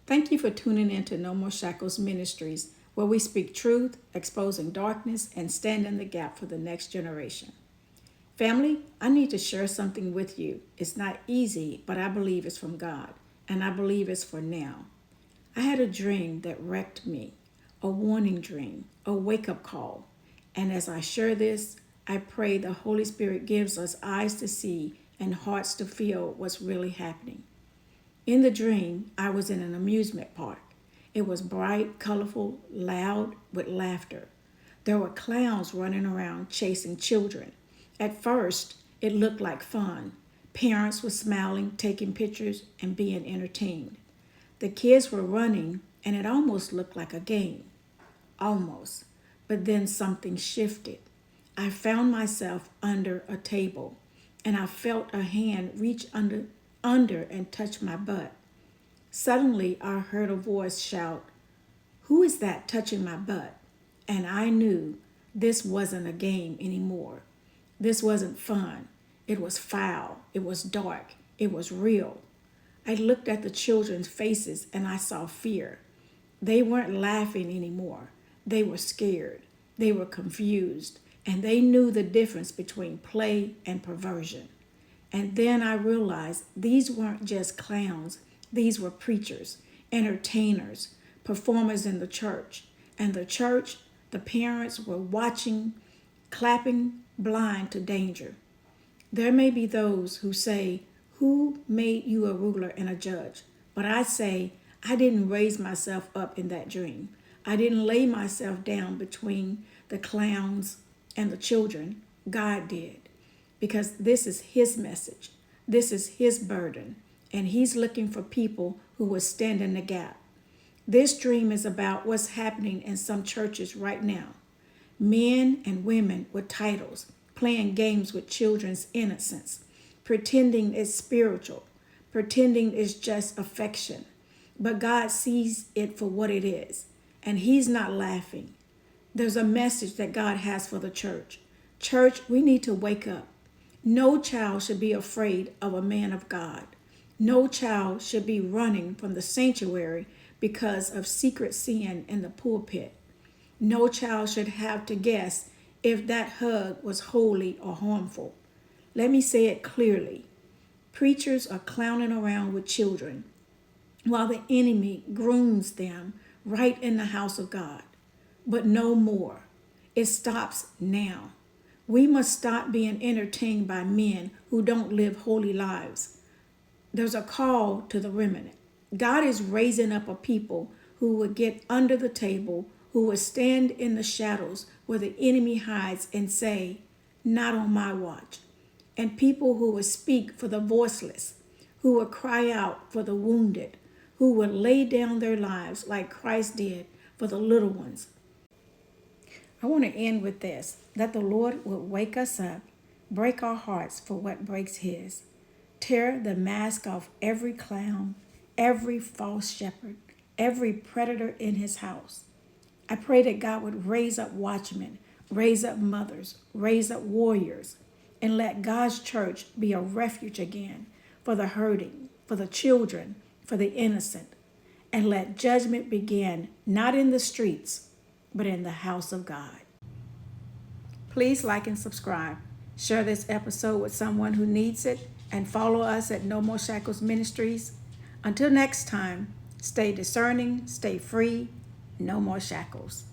Thank you for tuning in to No More Shackles Ministries, where we speak truth, exposing darkness, and stand in the gap for the next generation. Family, I need to share something with you. It's not easy, but I believe it's from God, and I believe it's for now. I had a dream that wrecked me, a warning dream, a wake-up call. And as I share this, I pray the Holy Spirit gives us eyes to see and hearts to feel what's really happening. In the dream, I was in an amusement park. It was bright, colorful, loud with laughter. There were clowns running around chasing children. At first, it looked like fun. Parents were smiling, taking pictures, and being entertained. The kids were running, and it almost looked like a game. Almost. But then something shifted. I found myself under a table, and I felt a hand reach under and touch my butt. Suddenly, I heard a voice shout, "Who is that touching my butt?" And I knew this wasn't a game anymore. This wasn't fun. It was foul. It was dark. It was real. I looked at the children's faces and I saw fear. They weren't laughing anymore. They were scared. They were confused. And they knew the difference between play and perversion. And then I realized these weren't just clowns. These were preachers, entertainers, performers in the church. And the church, the parents were watching, clapping, blind to danger. There may be those who say, "Who made you a ruler and a judge?" But I say, I didn't raise myself up in that dream. I didn't lay myself down between the clowns and the children. God did. Because this is His message. This is His burden. And He's looking for people who will stand in the gap. This dream is about what's happening in some churches right now. Men and women with titles, playing games with children's innocence, pretending it's spiritual, pretending it's just affection. But God sees it for what it is, and He's not laughing. There's a message that God has for the church. Church, we need to wake up. No child should be afraid of a man of God. No child should be running from the sanctuary because of secret sin in the pulpit. No child should have to guess if that hug was holy or harmful. Let me say it clearly. Preachers are clowning around with children while the enemy grooms them right in the house of God. But no more. It stops now. We must stop being entertained by men who don't live holy lives. There's a call to the remnant. God is raising up a people who will get under the table, who will stand in the shadows where the enemy hides and say, "Not on my watch." And people who will speak for the voiceless, who will cry out for the wounded, who will lay down their lives like Christ did for the little ones. I want to end with this, that the Lord would wake us up, break our hearts for what breaks His, tear the mask off every clown, every false shepherd, every predator in His house. I pray that God would raise up watchmen, raise up mothers, raise up warriors, and let God's church be a refuge again for the hurting, for the children, for the innocent. And let judgment begin not in the streets, but in the house of God. Please like and subscribe. Share this episode with someone who needs it, and follow us at No More Shackles Ministries. Until next time, stay discerning, stay free, no more shackles.